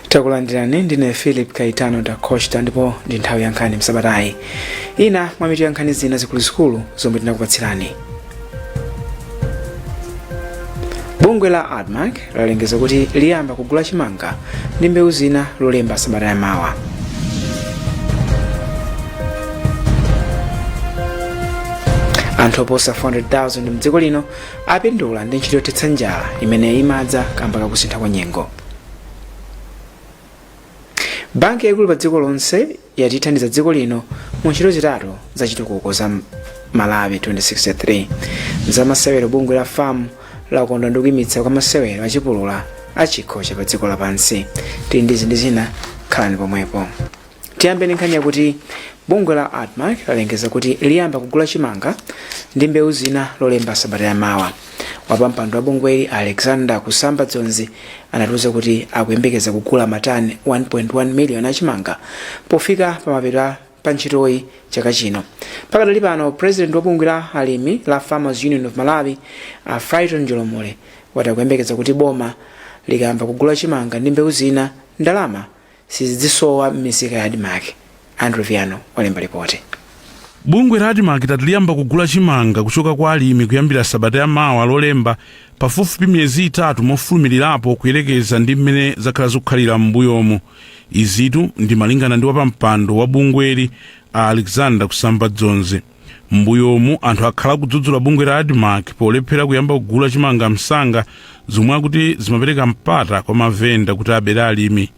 Takulandirani ndine Philip Kaitano da Costa ndipo ndi nthawi ya Nkhani Msabatayi. Ina mwa mitu ya nkhani zina zikuluzikulu zomwe tinakupatsirani. Bungwe la ADMAC lalengeza kuti liyamba kugula chimanga ndi mbewu zina lolemba sabata yamawa. Anthu oposa 400,000 mdziko lino apindula ndi ntchito yothetsa njala imene imadza kamba kakusintha kwa nyengo. Banki yaikulu pa dziko lonse yatithandiza dziko lino mu ntchito zitatu za chitukuko za Malawi 2063. Zamasewero bungwe la FAM lakonda ndi kuyimitsa kwa masewero achipulula achikho cha pa dziko lapansi. Tili ndi zina zina, khalani pomwepo. Tiyambe ndi nkhani yakuti bungwe la ADMAC lalengeza kuti liyamba kugula chimanga ndi mbewu zina lolemba sabata yamawa. Wapampando wa bungweli Alexander Kusamba Dzonzi anatiuza kuti akuyembekeza kugula matani 1.1 million achimanga pofika pamapeto pa ntchitoyi chaka chino. Pakadali pano president wa bungwe la alimi la Farmers Union of Malawi Frighton Jolomole watakuyembekeza kuti boma likayamba kugula chimanga ndi mbewu zina ndalama sizidzisowa m'misika ya ADMAC. Andrew Viano walemba ripoti. Bungwe la ADMAC liyamba kugula chimanga kuchoka kwa alimi kuyambira sabata yamawa lolemba pafupifupi miyezi itatu mofulumilirapo kuyelekeza ndi mmene zakhala zikukhalira m'mbuyomu. Izitu ndi malingana ndi wapampando wa bungweli Alexander Kusamba Dzonzi. M'mbuyomu anthu akhala kudzudzula bungwe la ADMAC polephera kuyamba kugula chimanga msanga zomwe akuti zimapereka mpata kwa mavenda kuti abere alimi.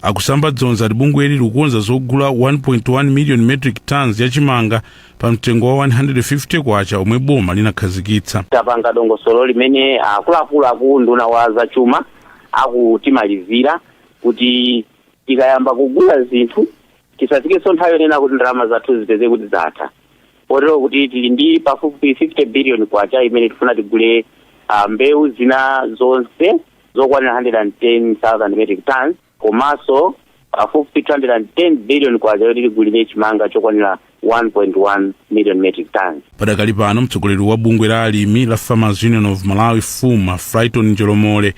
Akusamba Dzonzi ati bungweli likukonza zogula 1.1 million metric tons ya chimanga pa mtengo wa 150 kwacha omwe boma linakhazikitsa. Tapanga dongosolo limene akuluakulu akunduna wa zachuma akutimalizira kuti tikayamba kugula zinthu tisafikeso nthawi yonena kuti ndalama zathu zipeze kuti zatha. Potero kuti tili ndi pafupi 50 billion kwacha imene tifuna tigule mbewu zina zonse zokwanira 110,000 metric tons. Komaso pafupi 210 billion kwacha yoti tigulire chimanga chokwanira 1.1 million metric tons. Padakali pano mtsogoleri wa bungwe la alimi la Farmers Union of Malawi FUMA Frighton Jolomole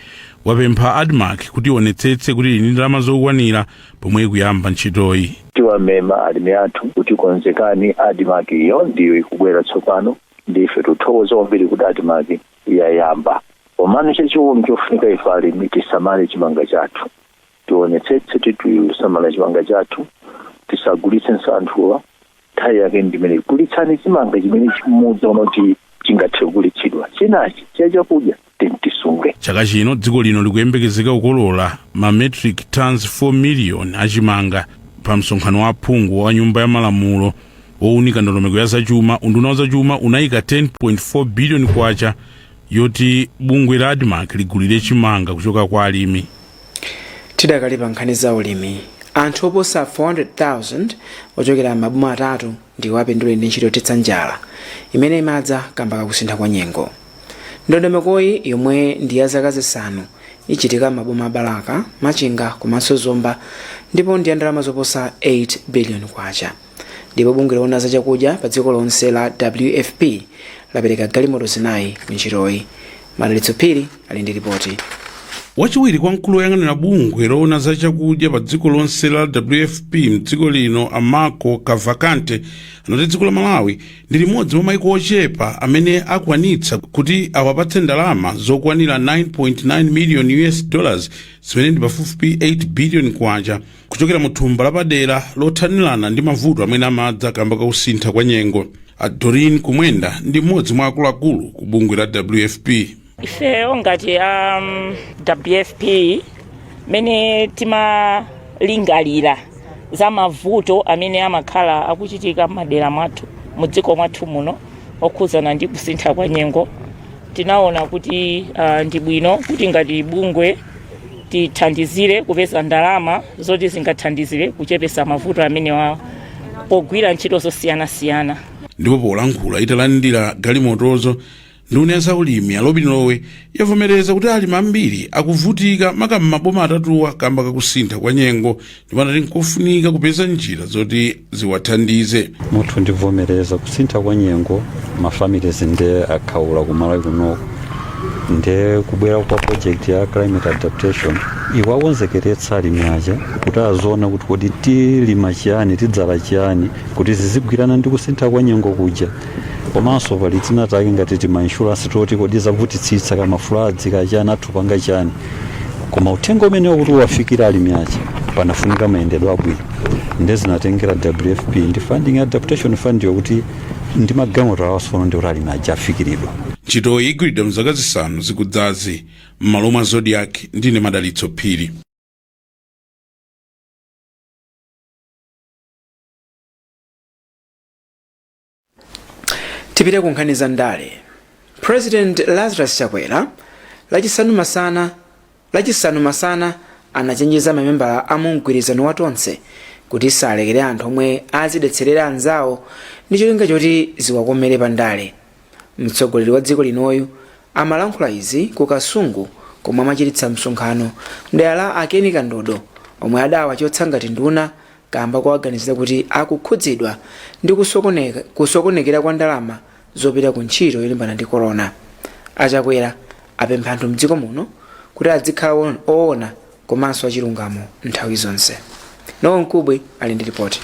wapempha ADMAC kuti ionetsetse kuti ili ndalama zokwanira pomwe kuyamba ntchitoyi. Tiwamema alimi athu kuti konzekani ADMAC iyo ndiyo ikubwera tsopano ndife tuthokoza kwambiri kuti ADMAC yayamba. Komano chachiwumi chofunika ife alimi tisamale chimanga chathu. Tionetsetse tisamala chimanga chathu tisagulitse anthuwa nthawi yake ndimene gulitsani chimanga chimene chimudza unoti chingathe kugulitsidwa chinachi chakudya tisunge. Chaka chino dziko lino likuyembekezeka kukolola ma metric tons 4 million achimanga pa msonkhano wa phungu wa nyumba ya malamulo wowunika ndondomeko ya zachuma. Unduna wa zachuma unayika 10.4 billion kwacha yoti bungwe la ADMAC ligulire chimanga kuchoka kwa alimi. Tidakali pa nkhani za ulimi. Anthu oposa 400,000 ochokera maboma atatu ndiwo apindula ndi ntchito yothetsa njala imene imadza kamba kakusintha kwa nyengo. Ndondomekoyi yomwe ndi ya zaka zisanu ichitika maboma Balaka, Machinga komanso Zomba ndipo ndi ndalama zoposa 8 billion kwacha. Ndipo bungwe loona za chakudya pa dziko lonse la WFP lapereka galimoto zinayi ku ntchitoyi. Madalitso Phiri ali ndi ripoti. Wachiwiri kwa mkulu woyang'anira bungwe loona za chakudya pa dziko lonse la WFP mdziko lino Amako Kavakante anati dziko la Malawi ndi limodzi mwa maiko ochepa amene akwanitsa kuti awapatse ndalama zokwanira 9.9 million US dollars zimene ndi pafupifupi 8 billion kwacha kuchokera mu thumba lapadera lothanirana ndi mavuto amene amadza kamba kakusintha kwa nyengo. Dorin Kumwenda ndi mmodzi mwa akuluakulu ku bungwe la WFP. Ife ngati WFP mene timalingalira za mavuto amene amakhala akuchitika madera mwathu mudziko mwathu muno okhuzana ndi kusintha kwa nyengo. Tinaona kuti ndi bwino kuti ngati bungwe tithandizire kupeza ndalama zoti zingathandizire kuchepesa mavuto amene pogwira ntchito zosiyana-siyana. Ndipo polankhula italandira galimotozo, nduna ya zaulimi alobinowe yavomereza kuti alimi ambiri akuvutika maka maboma atatuwa kamba kakusintha kwa nyengo ndipo anati nkofunika kupeza njira zoti ziwathandize. Muthu ndivomereza kusintha kwa nyengo mafamilies ndi akhaula ku Malawi kunoko nde kubwera kwa project ya climate adaptation iwakonzekeretsa alimi aja kuti azoona kuti kodi tilima chiyani tidzala chiyani kuti zizigwirana ndi kusintha kwa nyengo kuja komanso pali tina take ngati tima insurance toti kodi zavutitsitsa kama floods kachani athu panga chani koma uthenga umene kuti wafikira alimi aja panafunika mayendedwe abwino nde zinatengera WFP ndi funding adaptation fund yokuti ndi magalimoto awasono ndi kuti alimi aja afikiridwa. ntchito igwiridwa mzaka zisanu zikudzazi m'malo mwa Zodiak ndine Madalitso Phiri. tipite ku nkhani za ndale. President Lazarus Chakwera lachisanu masana anachenjeza mamembala a mgwirizano wa tonse kuti salekere anthu omwe azidetserera anzawo ndi cholinga choti ziwakomere pa ndale. Mtsogoleri wa dziko linoyu amalankhula izi ku Kasungu komwe amachititsa msonkhano mdera la Akeni Kandodo omwe adawa chotsangati nduna kamba kuwaganizira kuti akukhudzidwa ndi kusokonekera kwa ndalama zopita ku ntchito yolimbana ndi korona. Achakwera apempha anthu mdziko muno kuti adzikhala oona komanso achilungamo nthawi zonse. Nowa Mkubwe ali ndi ripoti.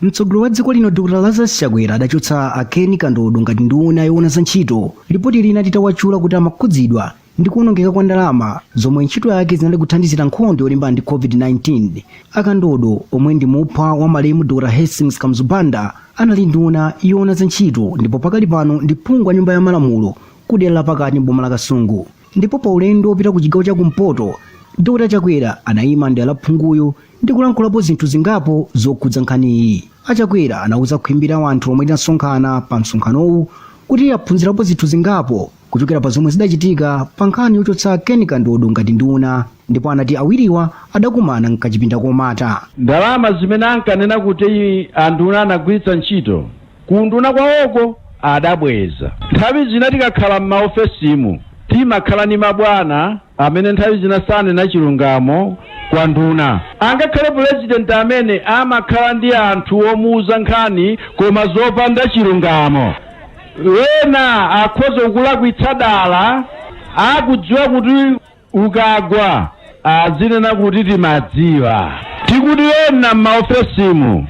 Mtsogoleri wa dziko lino Dr. Lazarus Chakwera adachotsa Akeni Kandodo ngati nduna yoona za ntchito. Ripoti lina litawachula kuti amakhudzidwa ndi kuonongeka kwa ndalama zomwe ntchito yake zinali kuthandizira nkhondo yolimbana ndi COVID-19. Akandodo omwe ndi mupha wa malemu Dr. Hastings Kamzubanda anali nduna yoona za ntchito ndipo pakali pano ndi phungu wa nyumba ya malamulo kudera la pakati mboma la Kasungu. Ndipo pa ulendo opita ku chigawo cha kumpoto Dr. Chakwera anayima ndi alaphunguyo ndi kulankhulapo zinthu zingapo zokhudza nkhani iyi. Achakwera anauza kukhimbira wanthu omwe tinasonkhana pa msonkhanowu kuti aphunzirapo zinthu zingapo kuchokera pa zomwe zidachitika pa nkhani yochotsa Akeni Kandodo ngati nduna, ndipo anati awiriwa adakumana mkachipinda komata. Ndalama zimene ankanena kuti anduna anagwiritsa ntchito kunduna kwawoko adabweza. Nthawi zina tikakhala m'maofesimu timakhala ni mabwana amene nthawi zina sanena chilungamo kwa nduna. Angakhale president amene amakhala ndi anthu omuuza nkhani koma zopanda chilungamo. Wena akhoza kulakwitsa dala akudziwa kuti ukagwa azinena kuti timadziwa. Tikuti wena m'maofesimu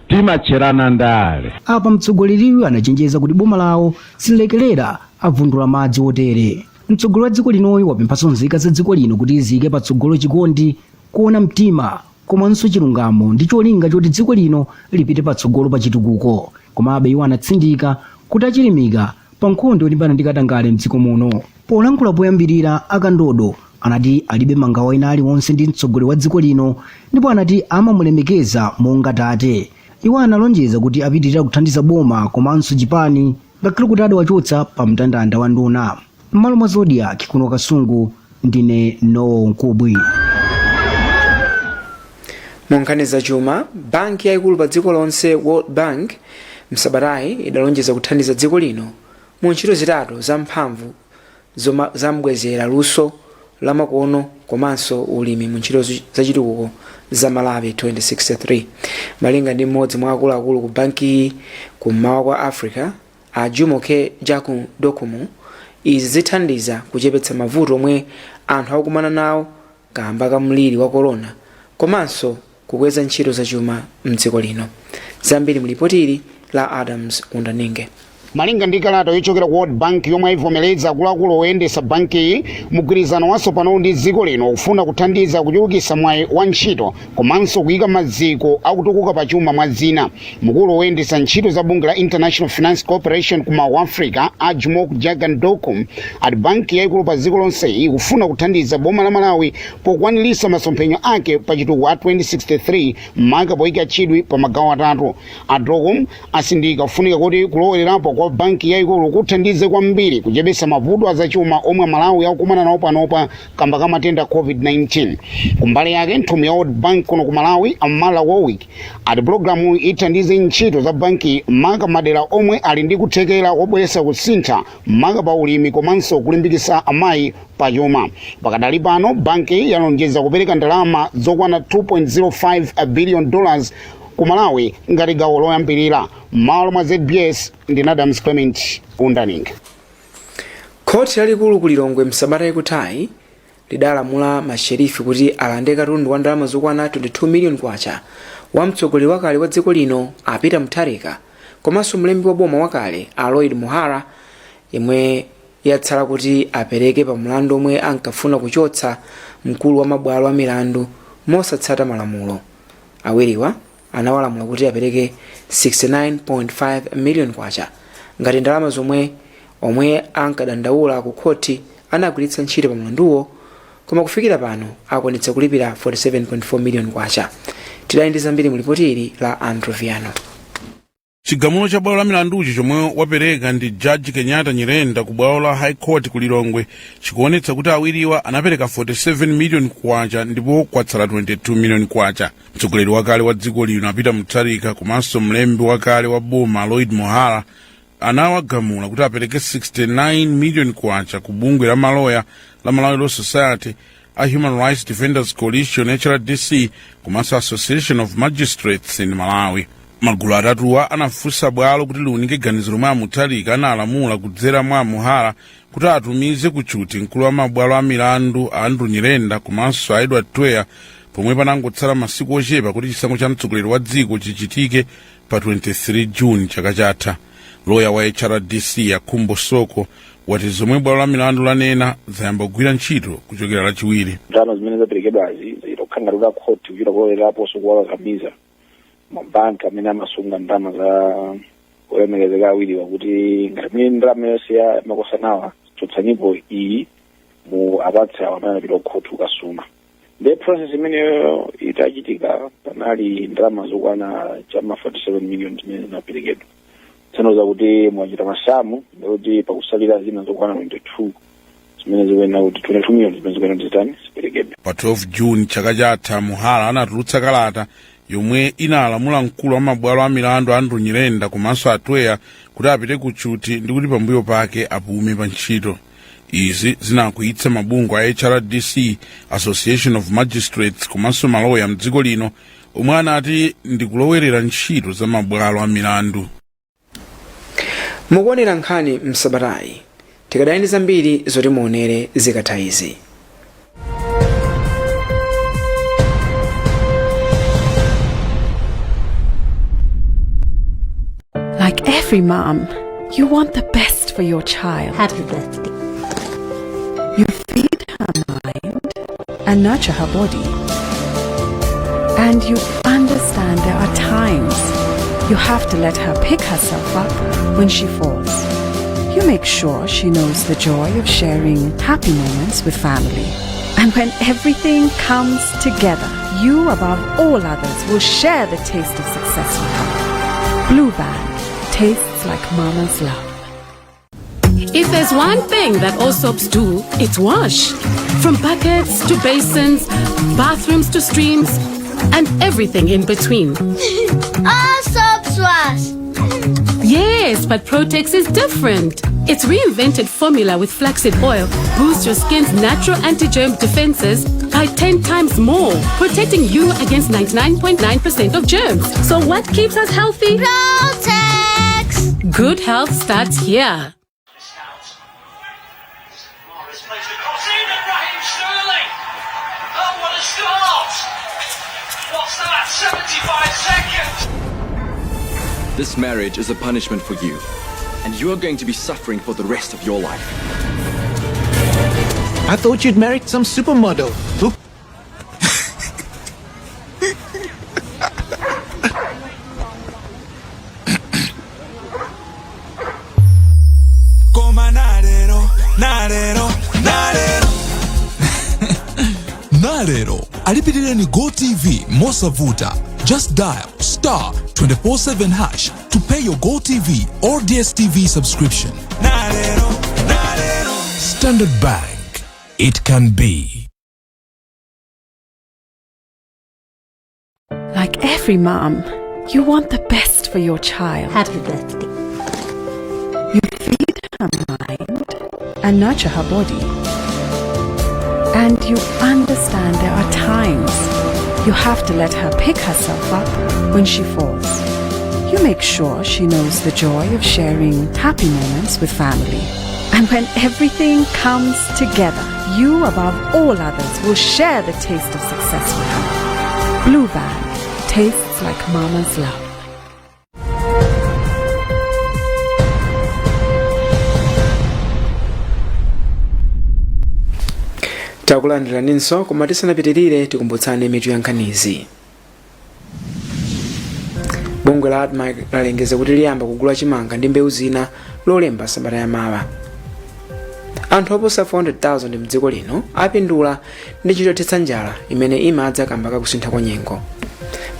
timacherana ndale. Apa mtsogoleriyo anachenjeza kuti boma lawo silekelera avundula madzi otere. Mtsogoleri wa dziko linoyo wapemphanso nzika za dziko lino kuti izike patsogolo chikondi, kuona mtima komanso chilungamo ndi cholinga choti dziko lino lipite patsogolo pa chitukuko. Komabe iwo anatsindika kuti achilimika pa nkhondo yolimbana ndi katangale mdziko muno. Polankhula poyambirira Akandodo anati alibe mangawa ena aliwonse ndi mtsogoleri wa dziko lino ndipo anati amamulemekeza monga tate. Iwo analonjeza kuti apitirira kuthandiza boma komanso chipani ngakhale kuti adawachotsa pa mtandanda wa nduna. M'malo mwa Zodiak kuno Kasungu ndine Nowa Mkubwe. Munkhani za chuma, banki yaikulu pa dziko lonse World Bank Msabatayi idalonjeza kuthandiza dziko lino mu ntchito zitatu za mphamvu zamubwezera luso la makono komanso ulimi mu ntchito zachitukuko za Malawi 2063. Malinga ndi mmodzi mwa akuluakulu ku banki kummawa kwa Africa a Jumoke Jaku Dokumu, izi zithandiza kuchepetsa mavuto omwe anthu akukumana nawo kamba ka mliri wa korona komanso kukweza ntchito zachuma mdziko lino. Zambiri mulipotiri la Adams Undaninge. Malinga ndi kalata yochokera ku World Bank yomwe ivomereza akuluakulu oyendesa banki mugwirizano watsopano ndi dziko lino kufuna kuthandiza kuchulukitsa mwayi wa ntchito komanso kuyika maziko akutukuka pa chuma mwa zina. Mkulu oyendesa ntchito za bungwe la International Finance Corporation kumawa wa Africa a Jumoke Jagan Dokum ati banki yaikulu pa dziko lonse ikufuna kuthandiza boma la Malawi pokwaniritsa masomphenya ake pa chitukuko a 2063 maka poyika chidwi pa magawo atatu. A Dokum asindika kufunika kuti kulowelerapo kwa banki yaikulu kuthandize kwambiri kuchepetsa mavuto azachuma omwe Malawi akukumana nawo panopa kamba ka matenda COVID-19. Kumbali yake nthumwi ya World Bank kuno ku Malawi amala Warwick ati programu ithandize ntchito za banki maka madera omwe ali ndi kuthekera kobweretsa kusintha maka pa ulimi komanso kulimbikitsa amayi pa chuma. Pakadali pano banki yalonjeza kupereka ndalama zokwana $2.05 billion ku Malawi ngati gawo loyambirira. Malo mwa ZBS ndi Adams Clement Undaning. Khoti lalikulu ku Lilongwe Msabatayi kuthayi lidalamula masherifi kuti alande katundu wa ndalama zokwana 22 million kwacha wa mtsogoleri wakale wa dziko lino apita Mutharika komanso mlembi wa boma wakale Lloyd Muhara yemwe yatsala kuti apereke pa mlandu omwe ankafuna kuchotsa mkulu wa mabwalo a milandu mosatsata malamulo. Awiriwa anawalamula kuti apereke 69.5 million kwacha ngati ndalama zomwe ankadandaula ku khoti anagwiritsa ntchito pa mlanduwo, koma kufikira pano akwanitsa kulipira 47.4 million kwacha. Tidali ndi zambiri mu ripoti ili la Andrew Viano. Chigamulo cha bwalo la milanduchi chomwe wapereka ndi Judge Kenyatta Nyirenda ku bwalo la High Court ku Lilongwe chikuonetsa kuti awiriwa anapereka 47 million kwacha ndipo kwatsala 22 million kwacha. Mtsogoleri wakale wa dziko lino apita Mutharika komanso mlembi wakale wa boma Lloyd Muhara anawagamula kuti apereke 69 million kwacha ku bungwe la maloya la Malawi Law Society, a Human Rights Defenders Coalition HRDC komanso Association of Magistrates in Malawi. Magulu atatuwa anafunsa bwalo kuti liunike ganiziro mwa Mutharika analamula kudzera mwa Muhara kuti atumize kuchuti mkulu wa mabwalo a milandu a Andrew Nyirenda komanso a Edward Tweya pomwe panangotsala masiku ochepa kuti chisankho cha mtsogoleri wa dziko chichitike pa 23 June chaka chatha. Loya wa HRDC ya Kumbo Soko wati zomwe bwalo la milandu lanena zayamba kugwira ntchito kuchokera lachiwiri. Ndalama zimene zaperekedwazi zikukhangalira khoti kuchita kuolerapo sokuwakakamiza mabanki amene amasunga ndalama za olemekezeka awiriwa kuti ngati mene ndalama yonse ya makosanawa chotsanipo iyi mu apatse awo amene anapita khoti kukasuma. The process imeneyo itachitika panali ndalama zokwana chama 47 million zimene zinaperekedwa. Tanoza kuti mwachita masamu kuti pakusalira zina zokwana 22 zimene zikuyenera kuti 22 million zimene zikuyenera zitani ziperekedwe. Pa 12 June chaka chatha Muhara anatulutsa kalata yomwe inalamula mkulu wa mabwalo a milandu Andrew Nyirenda komanso a Tweya kuti apite kuchuti ndi kuti pambuyo pake apume pa ntchito. Izi zinakwiyitsa mabungwe a HRDC, Association of Magistrates komanso maloya mdziko lino omwe anati ndikulowerera ntchito za mabwalo a milandu. Mukuonera Nkhani Msabatayi. Tikadali ndi zambiri zoti muonere zikatha izi. Like every mom, you want the best for your child. Happy birthday. You feed her mind and nurture her body. And you understand there are times you have to let her pick herself up when she falls. You make sure she knows the joy of sharing happy moments with family. And when everything comes together, you above all others will share the taste of success with her. Blue Band tastes like mama's love. If there's one thing that all soaps do, it's wash. From buckets to basins, bathrooms to streams, and everything in between. All soaps wash. Yes, but Protex is different. Its reinvented formula with flaxseed oil boosts your skin's natural anti-germ defenses by 10 times more, protecting you against 99.9% of germs. So what keeps us healthy? Protex! Good health starts here. What's that? 75 seconds! This marriage is a punishment for you, and you are going to be suffering for the rest of your life. I thought you'd married some supermodel. Who? Narero alipitireni GoTV Mosavuta. Just dial star 24/7 hash to pay your GoTV or DSTV subscription. Standard Bank, it can be. Like every mom, you want the best for your child. Happy birthday. You feed her mind and nurture her body. And you understand there are times you have to let her pick herself up when she falls. You make sure she knows the joy of sharing happy moments with family. And when everything comes together, you above all others will share the taste of success with her. Blue Band tastes like mama's love. takulandiraninso koma tisanapitirire tikumbutsane mitu ya nkhanizi. bungwe la ADMA lalengeza kuti liyamba kugula chimanga ndi mbewu zina lolemba sabata yamawa. Anthu oposa 400,000 mdziko lino apindula ndi chothetsa njala imene imadza kamba kakusintha kwa nyengo.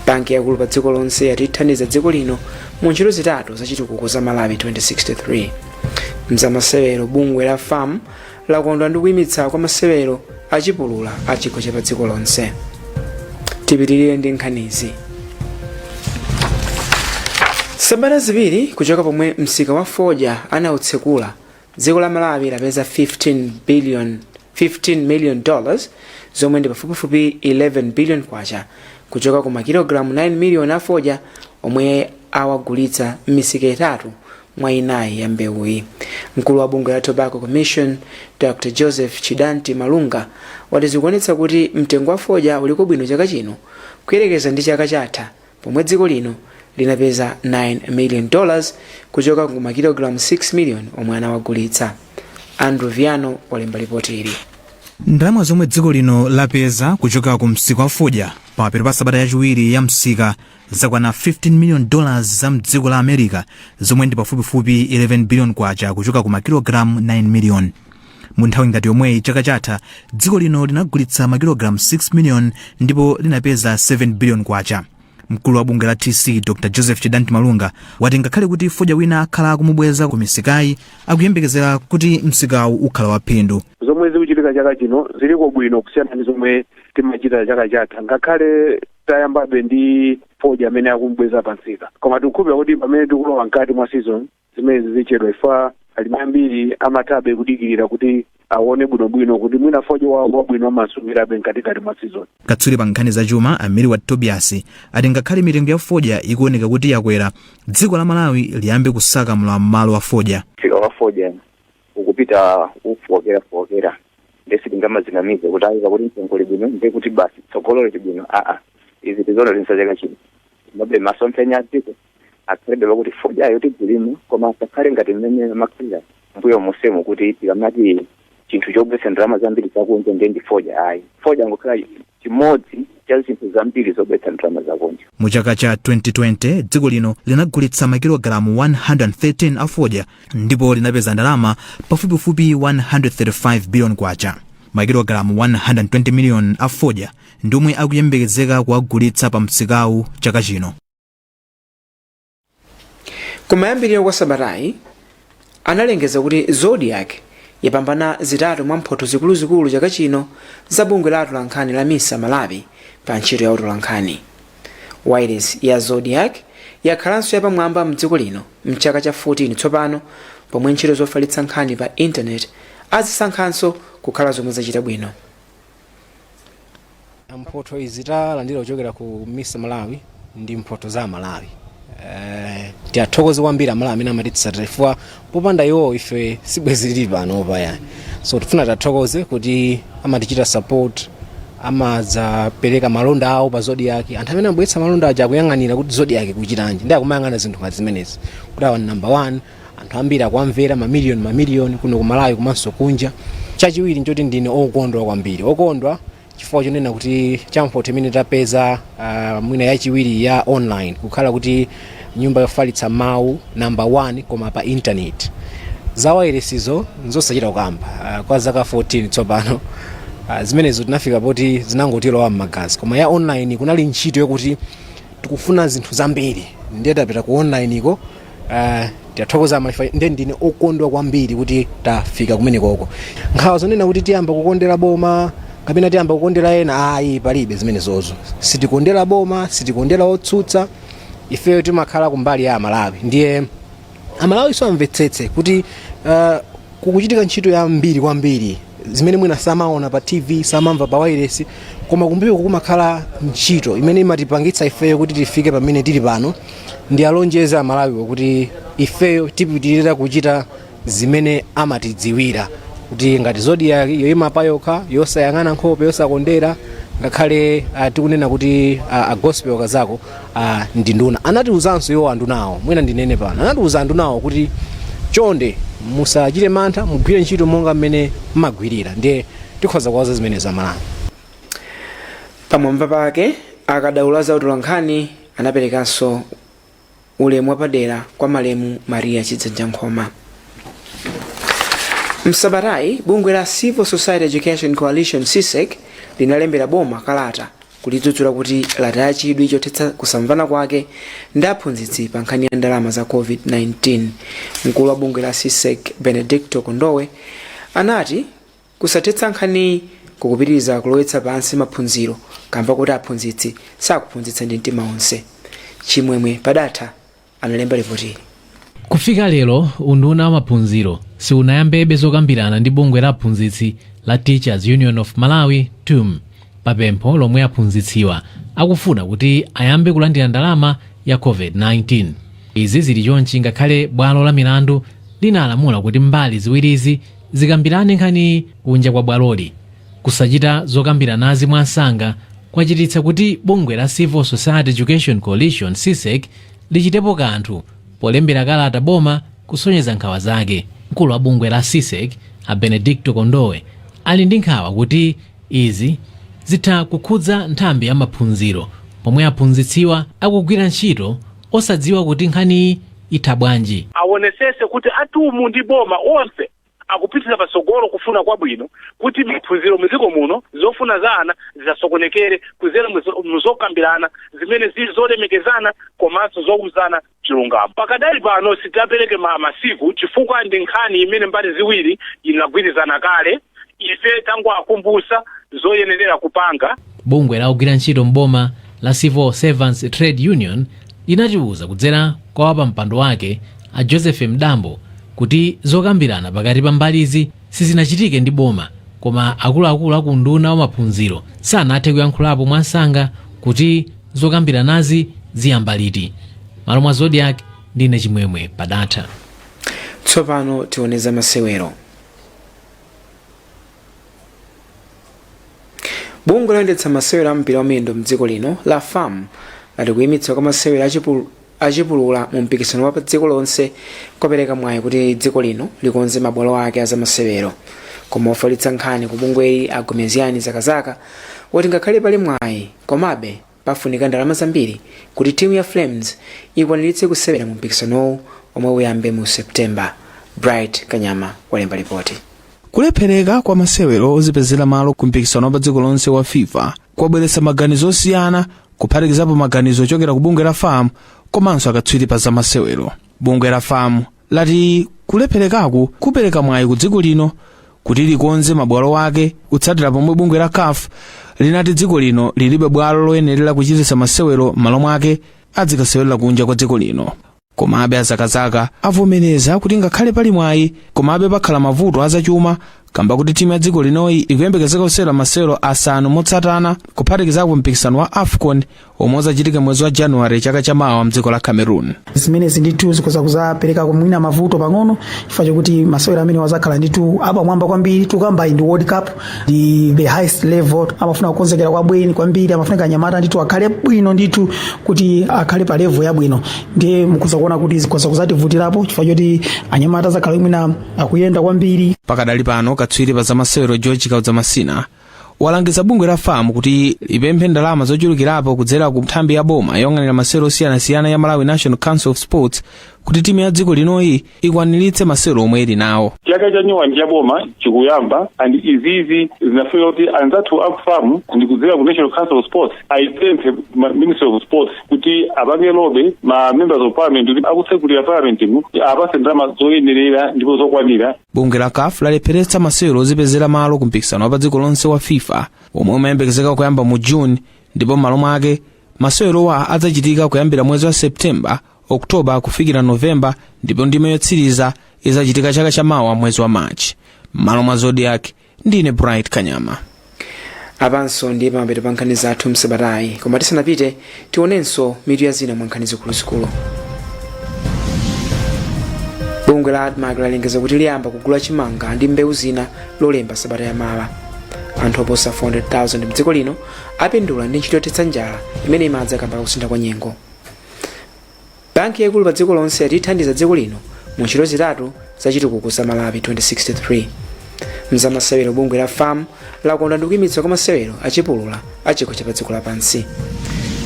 Banki yakulu pa dziko lonse yatithandiza dziko lino mu ntchito zitatu za chitukuko za Malawi 2063. Mzamasewero bungwe la FAM lakondwa ndi kuyimitsa kwa masewero achipulula a chikho cha pa dziko lonse. Tipitirire ndi nkhanizi. Sabata ziwiri kuchoka pomwe msika wa fodya anautsekula, dziko la Malawi lapeza $15 million zomwe ndi pafupifupi 11 billion kwacha kuchoka ku makilogramu 9 million a fodya omwe awagulitsa m'misika itatu mwa inayi ya mbewuyi. Mkulu wa bungwe la Tobacco Commission Dr. Joseph Chidanti Malunga watizikuonetsa kuti mtengo wa fodya uliko bwino chaka chino kuyerekeza ndi chaka chatha pomwe dziko lino linapeza $9 million kuchoka ku makilogramu 6 million omwe anawagulitsa. Andrew Viano walemba ripoti ili. Ndalama zomwe dziko lino lapeza kuchoka ku msika wa fodya pamapeto pa sabata yachiwiri ya msika zakwana $15 million za mdziko la America zomwe ndi pafupifupi 11 billion kwacha kuchoka ku makilogramu 9 million. Mu nthawi ngati yomweyi chaka chatha dziko lino linagulitsa makilogramu 6 million ndipo linapeza 7 billion kwacha. Mkulu wa bungwe la TC Dr. Joseph Chidanti Malunga wati ngakhale kuti fodya wina akhala kumubweza ku misikayi akuyembekezera kuti msikawu ukhala waphindu. Zomwe zikuchitika chaka chino ziliko bwino kusiyana ndi zomwe timachita chaka chatha, ngakhale tayambabe ndi fodya amene akumubweza pa msika, koma tikukhulupirira kuti pamene tikulowa mkati mwa season zimene zichedwa ifa alimi ambiri amatabe kudikirira kuti aone bwinobwino kuti mwina fodya wabwino amasungirabe mkatikati mwa season. Katswiri pa nkhani za chuma amiri wa Tobias ati ngakhale mitengo ya fodya ikuoneka kuti yakwera, dziko la Malawi liyambe kusaka malo wa fodya. Msika wa fodya ukupita ufokera ndesi ndingamazinamize kuti ayiza kuti mtengo libwino ndi kuti basi tsogolo libwino izi tizono linsacheka chino mabe masomphenya dziko akredela kuti fodya ayo tigulimo koma asakhale ngati mmene makhulira mbuyo musemo kuti tikamati chinthu chobwesa ndalama zambiri zakunja ndi fodya ayi fodya ngokhala chimodzi cha zinthu zambiri zobwesa ndalama zakunja. Mu chaka cha 2020 dziko lino linagulitsa makilogramu 113 a fodya ndipo linapeza ndalama pafupifupi 135 billion kwacha. Makilogramu 120 million a fodya ndiomwe akuyembekezeka kuagulitsa pa msikawu chaka chino. Kumayambiriro kwa Sabatayi analengeza kuti Zodiak yapambana zitatu mwa mphoto zikuluzikulu chaka chino za bungwe la Nkhani la Misa Malawi pa ntchito ya Nkhani. Wireless ya Zodiak yakhalanso yapamwamba mdziko lino mchaka cha 14 tsopano pomwe ntchito zofalitsa nkhani pa internet azisankhanso kukhala zomwe zachita bwino. Mphoto izi talandira kuchokera ku Misa Malawi ndi mphoto za Malawi. Tiathokoze kwambiri Malawi amene amatitsatira chifukwa popanda iwo ife sibwezili pano paya. So tifuna tathokoze kuti amatichita support, amadzapereka malonda awo pa Zodiak. Anthu amene abweretsa malonda aja akuyang'anira kuti Zodiak kuchitanji ndi akumayang'ana zinthu ngati zimenezi kuti awa number 1 anthu ambiri akumvera mamiliyoni kuno ku Malawi komanso kunja. Chachiwiri njoti ndine okondwa kwambiri, okondwa chifukwa chonena kuti champhoto imene tapeza mwina yachiwiri ya online kukhala kuti nyumba yofalitsa mawu number 1 koma pa internet. Za wirelessizo nzosachita kukamba kwa zaka 14 tsopano zimenezo tinafika poti zinangotilowa m'magazi, koma ya online kunali ntchito yokuti tikufuna zinthu zambiri ndiye tapita ku online iko. Tiathokoza Malawi ndiye ndine okondwa kwambiri kuti tafika kumenekoko. Nkhawa zonena kuti tiyamba kukondera boma kapena tiyamba kukondera ena ayi palibe zimenezozo. Sitikondera boma, sitikondera otsutsa, ifeyo timakhala kumbali ya Malawi. Ndiye Malawi so amvetsetse kuti kukuchitika ntchito ya mbiri kwambiri zimene mwina samaona pa TV, samamva pa wireless, koma kumbuyo kumakhala ntchito imene imatipangitsa ifeyo kuti tifike pamene tili pano. Ndi alonjeza Malawi kuti ifeyo tipitirira kuchita zimene amatidziwira kuti ngati Zodiak yoyima pa yokha yosayang'ana nkhope yosakondera ngakhale tikunena kuti agospel kazako ndi nduna. Anatiuzanso iwo andunawo mwina ndinene pano, anatiuza andunawo kuti chonde musachite mantha, mugwire ntchito monga mmene mmagwirira. Ndiye tikhoza kuwauza zimene za Malawi. Pamwamba pake akadaula za utolankhani anaperekanso ulemu wapadera kwa malemu Maria Chidzanjankhoma. Msabatayi, bungwe la Civil Society Education Coalition CSEC linalembera boma kalata kulidzudzula kuti lataya chidwi chothetsa kusamvana kwake ndi aphunzitsi pa nkhani ya ndalama za COVID-19. Mkulu wa bungwe la CSEC Benedicto Kondowe anati kusathetsa nkhani kukupitiriza kulowetsa pansi maphunziro kamba kuti aphunzitsi sakuphunzitsa ndi mtima onse. Chimwemwe Padatha analemba ripoti. Kufika lero unduna wa maphunziro siunayambebe zokambirana ndi bungwe la aphunzitsi la Teachers Union of Malawi TUM papempho lomwe aphunzitsiwa akufuna kuti ayambe kulandira ndalama ya COVID-19. Izi zili chonchi ngakhale bwalo la milandu linalamula kuti mbali ziwirizi zikambirane nkhani kunja kwa bwaloli. Kusachita zokambiranazi mwansanga kwachititsa kuti bungwe la Civil Society Education Coalition CSEC lichitepo kanthu polembera kalata boma kusonyeza nkhawa zake. Mkulu wa bungwe la CSEC Benedicto Kondowe ali ndi nkhawa kuti izi zitha kukhudza nthambi ya maphunziro pomwe aphunzitsiwa akugwira ntchito osadziwa kuti nkhani itha bwanji. Awonesese kuti atumu ndi boma onse akupitira pasogolo kufuna kwabwino kuti maphunziro muziko muno zofuna za ana zisasokonekere kuzera muzokambirana zimene zili zolemekezana komanso zouzana chilungamo. Pakadali pano sitapereke masiku chifukwa ndi nkhani imene mbali ziwiri inagwirizana kale, ife tangu akumbusa zoyenera kupanga. Bungwe la ogwira ntchito mboma la Civil Servants Trade Union linatiuza kudzera kwa wapampando wake a Joseph Mdambo kuti zokambirana pakati pa mbalizi sizinachitike ndi boma, koma akuluakulu akunduna wa maphunziro sanathe kuyankhulapo mwansanga kuti zokambiranazi ziyamba liti. Malo mwa Zodiak ndine Chimwemwe Padatha. Tsopano tioneza masewero. Bungwe loyendetsa masewero a mpira wa miyendo mdziko lino la FAM lati kuyimitsa kwa masewero achipulula mu mpikisano wa pa dziko lonse kopereka mwayi kuti dziko lino likonze mabwalo ake a zamasewero. Koma ofalitsa nkhani ku bungweli agomeziyani zakazaka woti ngakhale pali mwayi komabe pafunika ndalama zambiri kuti timu ya Flames ikwaniritse kusewera mu mpikisanowu omwe uyambe mu September. Bright Kanyama walemba ripoti. Kulephereka kwa masewero ozipezera malo ku mpikisano wa pa dziko lonse wa FIFA kwabweretsa maganizo osiyana kuphatikizapo maganizo ochokera ku bungwe la FAM komanso akatswiri pa zamasewero. Bungwe la FAM lati kulepherekaku kupereka mwayi ku dziko lino kuti likonze mabwalo ake kutsatira pomwe bungwe la CAF linati dziko lino lilibe bwalo loyenerera kuchititsa masewero malo mwake adzikasewera kunja kwa dziko lino. Komabe azakazaka avomereza kuti ngakhale pali mwayi komabe pakhala mavuto azachuma kamba kuti timu ya dziko linoyi ikuyembekezeka kusewera masewero asanu motsatana kuphatikizapo mpikisano wa AFCON omwe uzachitika mwezi wa January chaka chamawa mdziko la Cameroon. Zimenezi ndithu zikuzapereka kumwina mavuto pang'ono chifukwa chokuti masewero amene wazakhala ndithu apa mwamba kwambiri tukamba ndi World Cup ndi the highest level, amafuna kukonzekera kwabwino kwambiri, amafuna anyamata ndithu akhale bwino ndithu kuti akhale pa level yabwino. Ndiye mukuzakuona kuti zikuzativutirapo chifukwa choti anyamata zakhala mwina akuyenda kwambiri. Pakadali pano katswiri pa zamasewero George Kaudzamasina walangiza bungwe la FAM kuti lipemphe ndalama zochulukirapo kudzera ku nthambi ya boma yong'anira masewero osiyanasiyana ya Malawi National Council of Sports kuti timu ya dziko linoyi ikwaniritse masewero omwe ili nawo. Chaka chanyowa ndi boma chikuyamba and izizi zinafika kuti anzathu a FAM ndi kudzera ku National Council of Sports aipemphe Ministry of Sports kuti apange lobe ma members of parliament kuti akutsekulira parliament mu apase ndalama zoyenerera ndipo zokwanira. Bungwe la CAF lalepheretsa masewero ozipezera malo ku mpikisano wa pa dziko lonse wa FIFA omwe umayembekezeka kuyamba mu June ndipo malo mwake masewerowa adzachitika kuyambira mwezi wa September, Oktoba kufikira November ndipo ndime yotsiriza izachitika chaka chamawa mwezi wa March. Malo mwa Zodiak ndine Bright Kanyama. Apanso ndiye pamapeto pa nkhani zathu Msabatayi, koma tisanapite tionenso mitu ya zina mwa nkhani zikuluzikulu. bungwe la admark lalengeza kuti liyamba kugula chimanga ndi mbewu zina lolemba sabata yamawa. Anthu oposa 400,000 mdziko lino apindula ndi ntchito yothetsa njala imene imadza kamba kusintha kwa nyengo. Banki yaikulu pa dziko lonse yatithandiza dziko lino mu ntchito zitatu za chitukuko za Malawi 2063. Mzamasewero bungwe la FAM lakonda ndi kuyimitsa kwa masewero achipulula achikho cha pa dziko lapansi.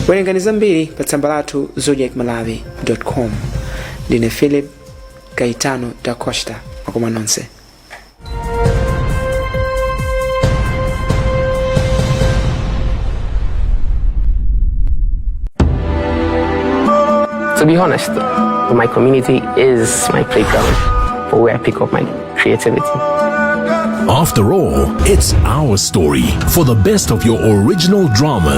Werengani zambiri pa tsamba lathu zodiacmalawi.com. Ndine Philip Gaetano da Costa makoma nonse. To be honest, my community is my playground for where I pick up my creativity. After all, it's our story. For the best of your original dramas,